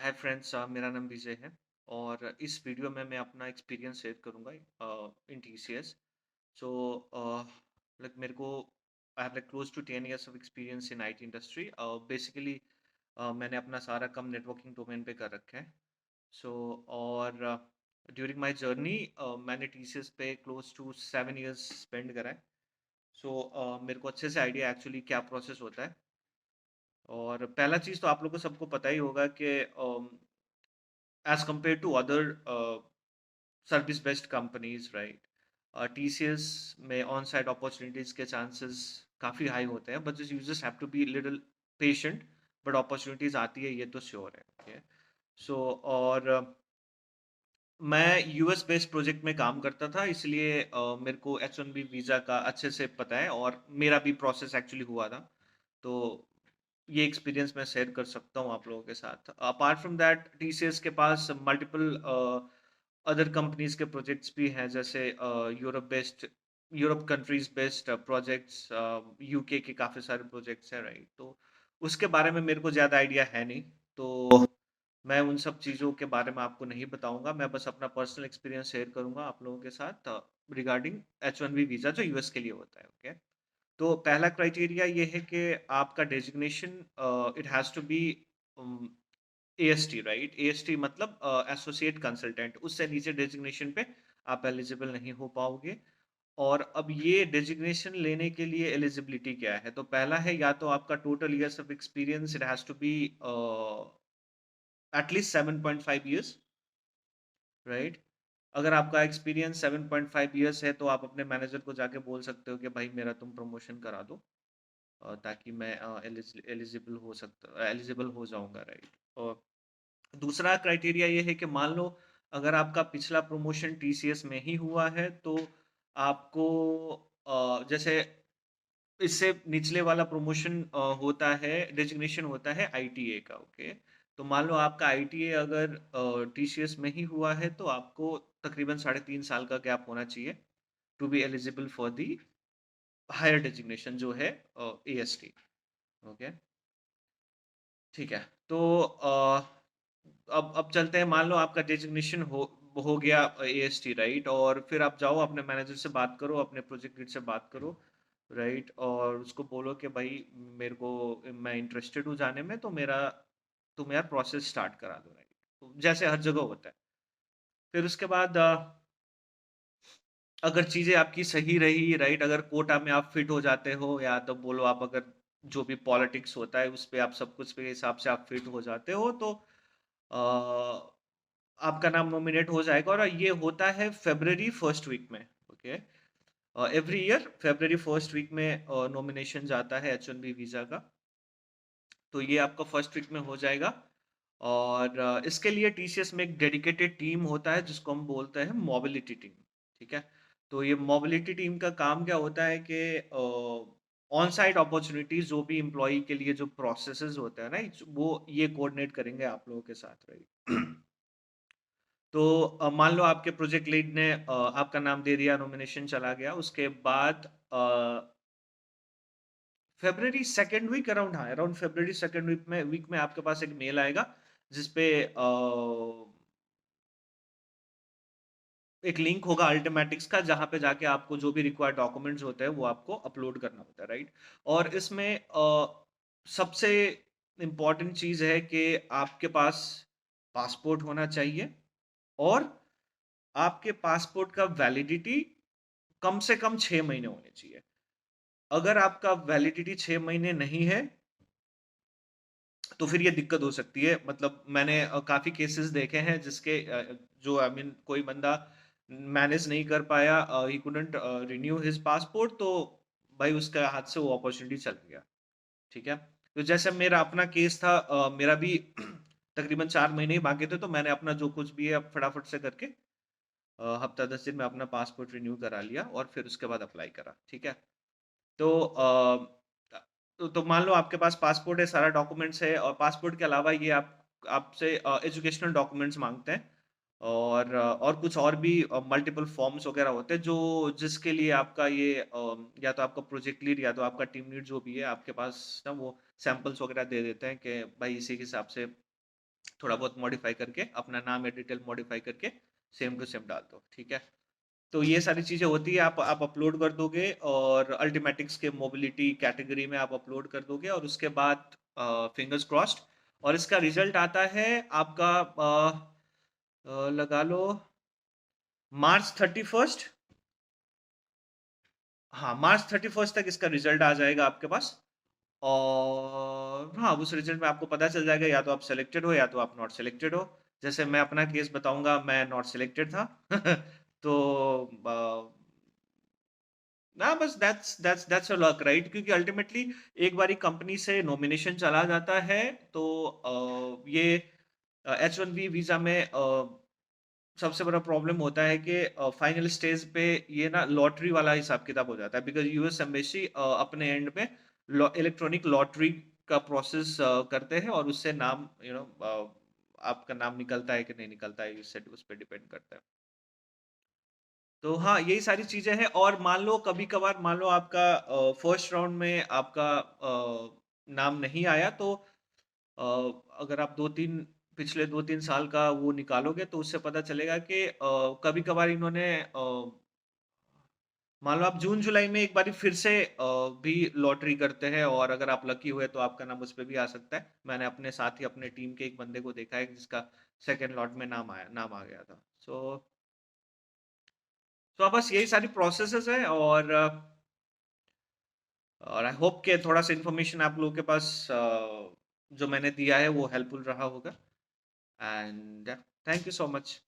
Hi friends, मेरा नाम विजय है और इस वीडियो में मैं अपना एक्सपीरियंस शेयर करूंगा इन टीसीएस। सो लाइक मेरे को I have like close to 10 years of experience in IT industry. Basically मैंने अपना सारा काम नेटवर्किंग डोमेन पे कर रखा है। सो और ड्यूरिंग माय जर्नी मैंने टीसीएस पे क्लोज टू 7 years स्पेंड करा है। सो मेरे को अच्छे से आइडिया एक्चुअली क्या प्रोसेस होता है। और पहला चीज़ तो आप लोगों को सबको पता ही होगा कि as compared to other service based companies, right? TCS में ऑन साइट अपॉर्चुनिटीज के चांसेस काफ़ी हाई होते हैं, but you just have to be little patient. But opportunities आती है, ये तो श्योर है। ओके। सो और मैं यूएस बेस्ड प्रोजेक्ट में काम करता था, इसलिए मेरे को H1B वीज़ा का अच्छे से पता है और मेरा भी प्रोसेस एक्चुअली हुआ था। तो ये एक्सपीरियंस मैं शेयर कर सकता हूँ आप लोगों के साथ। अपार्ट फ्रॉम दैट, टीसीएस के पास मल्टीपल अदर कंपनीज के प्रोजेक्ट्स भी हैं, जैसे Europe countries based projects, UK के काफ़ी सारे प्रोजेक्ट्स हैं, राइट? तो उसके बारे में मेरे को ज़्यादा आइडिया है नहीं, तो मैं उन सब चीज़ों के बारे में आपको नहीं बताऊंगा। मैं बस अपना पर्सनल एक्सपीरियंस शेयर करूंगा आप लोगों के साथ रिगार्डिंग H1B वीज़ा जो यूएस के लिए होता है। ओके। तो पहला क्राइटेरिया ये है कि आपका designation it has to be AST, right? AST मतलब एसोसिएट कंसल्टेंट। उससे नीचे डेजिग्नेशन पे आप एलिजिबल नहीं हो पाओगे। और अब ये डेजिग्नेशन लेने के लिए एलिजिबिलिटी क्या है? तो पहला है, या तो आपका total years of experience it has to be at least 7.5 years, right? अगर आपका एक्सपीरियंस 7.5 ईयर्स है तो आप अपने मैनेजर को जाके बोल सकते हो कि भाई मेरा तुम प्रमोशन करा दो, ताकि मैं एलिजिबल हो जाऊंगा, राइट? और दूसरा क्राइटेरिया ये है कि मान लो अगर आपका पिछला प्रमोशन टीसीएस में ही हुआ है, तो आपको जैसे इससे निचले वाला प्रमोशन होता है, डेजिग्नेशन होता है आईटीए का। ओके। तो मान लो आपका आईटीए अगर टीसीएस में ही हुआ है, तो आपको तकरीबन 3.5 साल का गैप होना चाहिए to be eligible for the higher designation जो है एएसटी। ओके। ठीक है। तो अब चलते हैं। मान लो आपका डेजिग्नेशन हो गया एएसटी, राइट? और फिर आप जाओ अपने मैनेजर से बात करो, अपने प्रोजेक्ट लीड से बात करो, राइट? और उसको बोलो कि भाई मेरे को मैं इंटरेस्टेड हूँ जाने में, तो मेरा तुम यार प्रोसेस स्टार्ट करा दो, राइट? तो जैसे हर जगह होता है। फिर उसके बाद अगर चीज़ें आपकी सही रही, राइट, अगर कोटा में आप फिट हो जाते हो, या तो बोलो आप अगर जो भी पॉलिटिक्स होता है उस पे आप सब कुछ के हिसाब से आप फिट हो जाते हो, तो अ, आपका नाम नॉमिनेट हो जाएगा। और ये होता है फेब्रवरी फर्स्ट वीक में। Okay. Every year February first week में नॉमिनेशन जाता है H1B वीज़ा का। तो ये आपका फर्स्ट वीक में हो जाएगा। और इसके लिए टीसीएस में एक डेडिकेटेड टीम होता है जिसको हम बोलते हैं मोबिलिटी टीम। ठीक है। तो ये मोबिलिटी टीम का काम क्या होता है कि ऑन साइट अपॉर्चुनिटीज जो भी एम्प्लॉय के लिए जो प्रोसेसेस होते हैं ना, वो ये कोऑर्डिनेट करेंगे आप लोगों के साथ, राइट? तो मान लो आपके प्रोजेक्ट लीड ने आपका नाम दे दिया, नॉमिनेशन चला गया। उसके बाद फेब्रवरी सेकेंड वीक अराउंड, हाँ, अराउंड फेब्रवरी सेकेंड वीक में आपके पास एक मेल आएगा जिसपे एक लिंक होगा अल्टरमेटिक्स का, जहाँ पे जाके आपको जो भी रिक्वायर्ड डॉक्यूमेंट्स होते हैं वो आपको अपलोड करना होता है, राइट? और इसमें सबसे इम्पोर्टेंट चीज़ है कि आपके पास पासपोर्ट होना चाहिए। और आपके पासपोर्ट का वैलिडिटी कम से कम 6 महीने होने चाहिए। अगर आपका वैलिडिटी 6 महीने नहीं है, तो फिर ये दिक्कत हो सकती है। मतलब मैंने काफ़ी केसेस देखे हैं जिसके जो आई मीन कोई बंदा मैनेज नहीं कर पाया, he couldn't renew his passport, तो भाई उसका हाथ से वो अपॉर्चुनिटी चल गया। ठीक है। तो जैसे मेरा अपना केस था, मेरा भी तकरीबन 4 महीने ही बाकी थे, तो मैंने अपना जो कुछ भी है फटाफट से करके हफ्ता 10 दिन में अपना पासपोर्ट रिन्यू करा लिया और फिर उसके बाद अप्लाई करा। ठीक है। तो तो मान लो आपके पास पासपोर्ट है, सारा डॉक्यूमेंट्स है, और पासपोर्ट के अलावा ये आप आपसे एजुकेशनल डॉक्यूमेंट्स मांगते हैं। और कुछ और भी मल्टीपल फॉर्म्स वगैरह होते हैं जो जिसके लिए आपका ये या तो आपका प्रोजेक्ट लीड या तो आपका टीम लीड जो भी है आपके पास ना, वो सैंपल्स वगैरह दे देते हैं कि भाई इसी के हिसाब से थोड़ा बहुत मॉडिफाई करके अपना नाम या डिटेल मॉडिफाई करके सेम टू सेम डाल दो, ठीक है। तो ये सारी चीज़ें होती है, आप अपलोड कर दोगे और अल्टीमेटिक्स के मोबिलिटी कैटेगरी में आप अपलोड कर दोगे और उसके बाद फिंगर्स क्रॉस्ड और इसका रिजल्ट आता है आपका लगा लो मार्च 31st। हाँ, मार्च 31st तक इसका रिजल्ट आ जाएगा आपके पास और हाँ, उस रिजल्ट में आपको पता चल जाएगा या तो आप सेलेक्टेड हो या तो आप नॉट सेलेक्टेड हो। जैसे मैं अपना केस बताऊँगा, मैं नॉट सेलेक्टेड था। तो ना बस दैट्स योर लक राइट, क्योंकि अल्टीमेटली एक बारी कंपनी से नॉमिनेशन चला जाता है तो ये H1B वीज़ा में सबसे बड़ा प्रॉब्लम होता है कि फाइनल स्टेज पे ये ना लॉटरी वाला हिसाब किताब हो जाता है, बिकॉज यूएस एम्बेसी अपने एंड में इलेक्ट्रॉनिक लॉटरी का प्रोसेस करते हैं और उससे नाम आपका नाम निकलता है कि नहीं निकलता है, इससे उस पर डिपेंड करता है। तो हाँ, यही सारी चीजें हैं और मान लो कभी कभार मान लो आपका फर्स्ट राउंड में आपका नाम नहीं आया तो अ, अगर आप 2-3 पिछले 2-3 साल का वो निकालोगे तो उससे पता चलेगा कि कभी-कभार इन्होंने मान लो आप जून-जुलाई में एक बारी फिर से भी लॉटरी करते हैं और अगर आप लकी हुए तो आपका नाम उसपे भी आ सकता है। मैंने अपने साथ ही अपने टीम के एक बंदे को देखा है जिसका सेकंड लॉट में नाम आ गया था। सो बस यही सारी प्रोसेसेस है और आई होप कि थोड़ा-सा इन्फॉर्मेशन आप लोगों के पास जो मैंने दिया है वो हेल्पफुल रहा होगा and thank you so much.